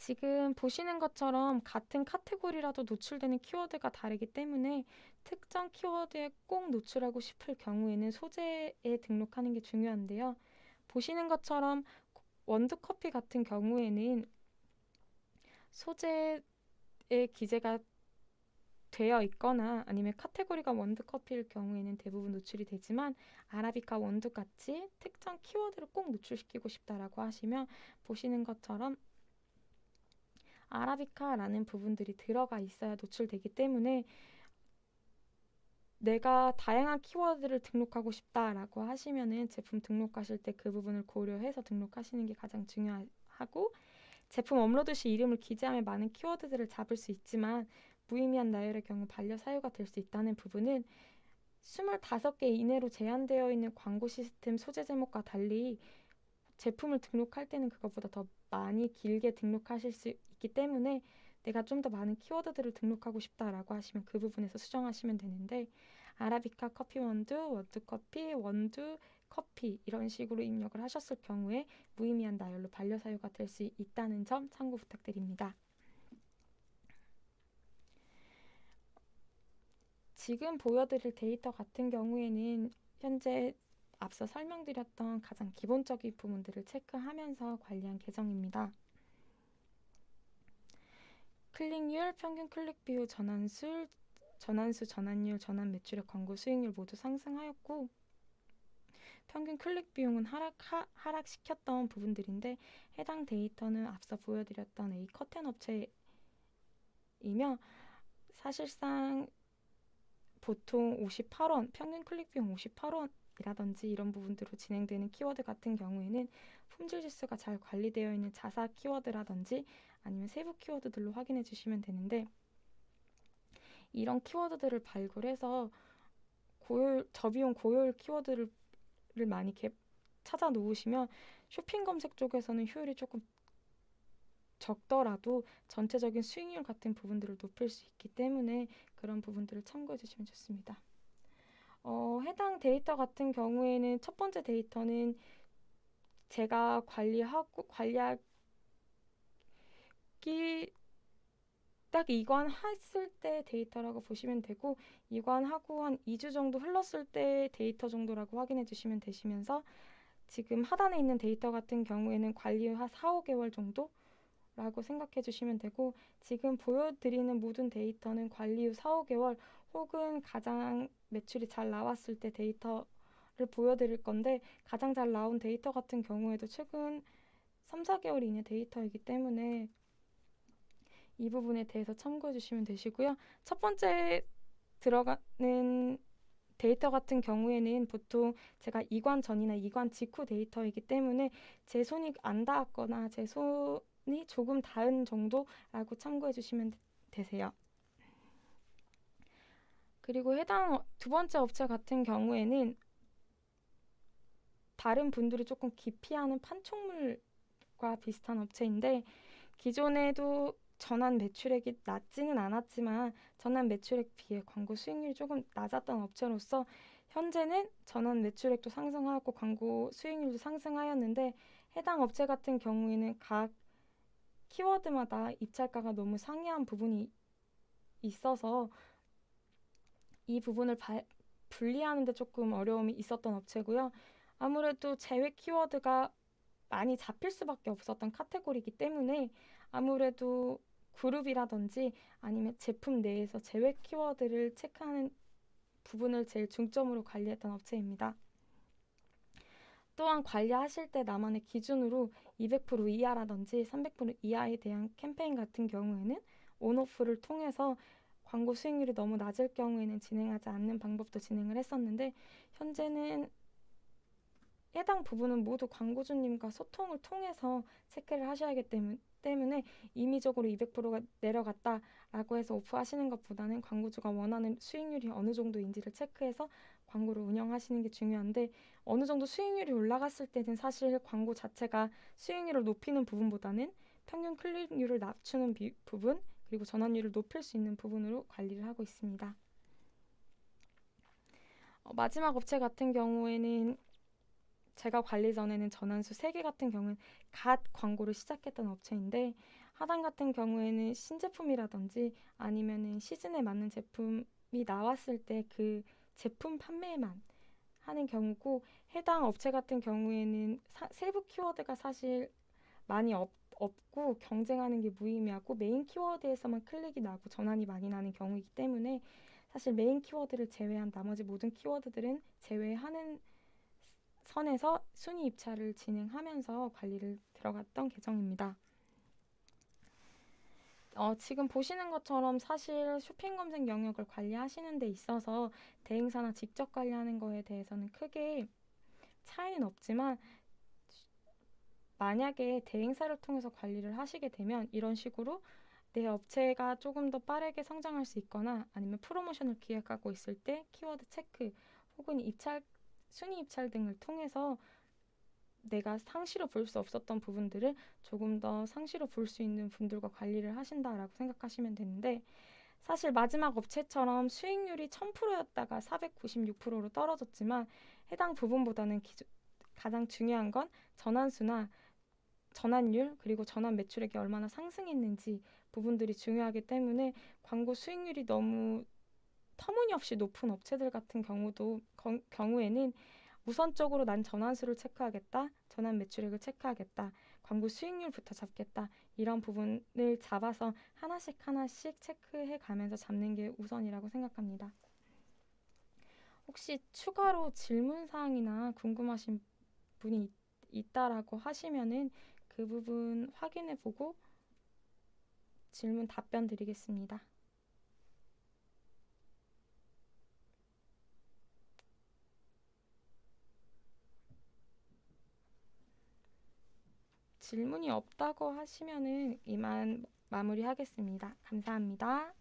지금 보시는 것처럼 같은 카테고리라도 노출되는 키워드가 다르기 때문에 특정 키워드에 꼭 노출하고 싶을 경우에는 소재에 등록하는 게 중요한데요. 보시는 것처럼 원두커피 같은 경우에는 소재에 기재가 되어 있거나 아니면 카테고리가 원두커피일 경우에는 대부분 노출이 되지만 아라비카 원두같이 특정 키워드를 꼭 노출시키고 싶다라고 하시면 보시는 것처럼 아라비카라는 부분들이 들어가 있어야 노출되기 때문에 내가 다양한 키워드를 등록하고 싶다라고 하시면은 제품 등록하실 때 그 부분을 고려해서 등록하시는 게 가장 중요하고, 제품 업로드 시 이름을 기재하면 많은 키워드들을 잡을 수 있지만 무의미한 나열의 경우 반려 사유가 될 수 있다는 부분은 25개 이내로 제한되어 있는 광고 시스템 소재 제목과 달리 제품을 등록할 때는 그것보다 더 많이 길게 등록하실 수 있기 때문에 내가 좀 더 많은 키워드들을 등록하고 싶다라고 하시면 그 부분에서 수정하시면 되는데, 아라비카 커피 원두, 원두 커피, 원두 커피 이런 식으로 입력을 하셨을 경우에 무의미한 나열로 반려 사유가 될 수 있다는 점 참고 부탁드립니다. 지금 보여드릴 데이터 같은 경우에는 현재 앞서 설명드렸던 가장 기본적인 부분들을 체크하면서 관리한 계정입니다. 클릭률, 평균 클릭 비율, 전환율, 전환 매출액, 광고 수익률 모두 상승하였고, 평균 클릭 비용은 하락시켰던 부분들인데 해당 데이터는 앞서 보여드렸던 A 커튼 업체이며 사실상 보통 58원, 평균 클릭 비용 58원이라든지 이런 부분들로 진행되는 키워드 같은 경우에는 품질 지수가 잘 관리되어 있는 자사 키워드라든지 아니면 세부 키워드들로 확인해 주시면 되는데, 이런 키워드들을 발굴해서 저비용 고효율 키워드를 많이 찾아 놓으시면 쇼핑 검색 쪽에서는 효율이 조금 적더라도 전체적인 수익률 같은 부분들을 높일 수 있기 때문에 그런 부분들을 참고해 주시면 좋습니다. 해당 데이터 같은 경우에는 첫 번째 데이터는 제가 관리하기 딱 이관했을 때 데이터라고 보시면 되고, 이관하고 한 2주 정도 흘렀을 때 데이터 정도라고 확인해 주시면 되시면서, 지금 하단에 있는 데이터 같은 경우에는 관리 후 4, 5개월 정도라고 생각해 주시면 되고, 지금 보여드리는 모든 데이터는 관리 후 4, 5개월 혹은 가장 매출이 잘 나왔을 때 데이터를 보여드릴 건데, 가장 잘 나온 데이터 같은 경우에도 최근 3, 4개월 이내 데이터이기 때문에 이 부분에 대해서 참고해 주시면 되시고요. 첫 번째 들어가는 데이터 같은 경우에는 보통 제가 이관 전이나 이관 직후 데이터이기 때문에 제 손이 안 닿았거나 제 손이 조금 닿은 정도라고 참고해 주시면 되세요. 그리고 해당 두 번째 업체 같은 경우에는 다른 분들이 조금 기피하는 판촉물과 비슷한 업체인데, 기존에도 전환 매출액이 낮지는 않았지만 전환 매출액 비해 광고 수익률이 조금 낮았던 업체로서 현재는 전환 매출액도 상승하고 광고 수익률도 상승하였는데, 해당 업체 같은 경우에는 각 키워드마다 입찰가가 너무 상이한 부분이 있어서 이 부분을 분리하는 데 조금 어려움이 있었던 업체고요. 아무래도 제외 키워드가 많이 잡힐 수밖에 없었던 카테고리이기 때문에 아무래도 그룹이라든지 아니면 제품 내에서 제외 키워드를 체크하는 부분을 제일 중점으로 관리했던 업체입니다. 또한 관리하실 때 나만의 기준으로 200% 이하라든지 300% 이하에 대한 캠페인 같은 경우에는 온오프를 통해서 광고 수익률이 너무 낮을 경우에는 진행하지 않는 방법도 진행을 했었는데, 현재는 해당 부분은 모두 광고주님과 소통을 통해서 체크를 하셔야 하기 때문에 임의적으로 200%가 내려갔다라고 해서 오프하시는 것보다는 광고주가 원하는 수익률이 어느 정도인지를 체크해서 광고를 운영하시는 게 중요한데, 어느 정도 수익률이 올라갔을 때는 사실 광고 자체가 수익률을 높이는 부분보다는 평균 클릭률을 낮추는 부분, 그리고 전환율을 높일 수 있는 부분으로 관리를 하고 있습니다. 마지막 업체 같은 경우에는 제가 관리 전에는 전환수 3개 같은 경우는 갓 광고를 시작했던 업체인데, 하단 같은 경우에는 신제품이라든지 아니면은 시즌에 맞는 제품이 나왔을 때 그 제품 판매만 하는 경우고, 해당 업체 같은 경우에는 세부 키워드가 사실 많이 없고 경쟁하는 게 무의미하고 메인 키워드에서만 클릭이 나고 전환이 많이 나는 경우이기 때문에 사실 메인 키워드를 제외한 나머지 모든 키워드들은 제외하는 선에서 순위 입찰을 진행하면서 관리를 들어갔던 계정입니다. 지금 보시는 것처럼 사실 쇼핑 검색 영역을 관리하시는 데 있어서 대행사나 직접 관리하는 거에 대해서는 크게 차이는 없지만, 만약에 대행사를 통해서 관리를 하시게 되면 이런 식으로 내 업체가 조금 더 빠르게 성장할 수 있거나 아니면 프로모션을 기획하고 있을 때 키워드 체크 혹은 순위 입찰 등을 통해서 내가 상시로 볼 수 없었던 부분들을 조금 더 상시로 볼 수 있는 분들과 관리를 하신다라고 생각하시면 되는데, 사실 마지막 업체처럼 수익률이 1000%였다가 496%로 떨어졌지만 해당 부분보다는 가장 중요한 건 전환수나 전환율 그리고 전환 매출액이 얼마나 상승했는지 부분들이 중요하기 때문에, 광고 수익률이 너무 터무니없이 높은 업체들 같은 경우에는 우선적으로 난 전환수를 체크하겠다, 전환 매출액을 체크하겠다, 광고 수익률부터 잡겠다, 이런 부분을 잡아서 하나씩 하나씩 체크해 가면서 잡는 게 우선이라고 생각합니다. 혹시 추가로 질문 사항이나 궁금하신 분이 있다라고 하시면은 그 부분 확인해 보고 질문 답변 드리겠습니다. 질문이 없다고 하시면은 이만 마무리하겠습니다. 감사합니다.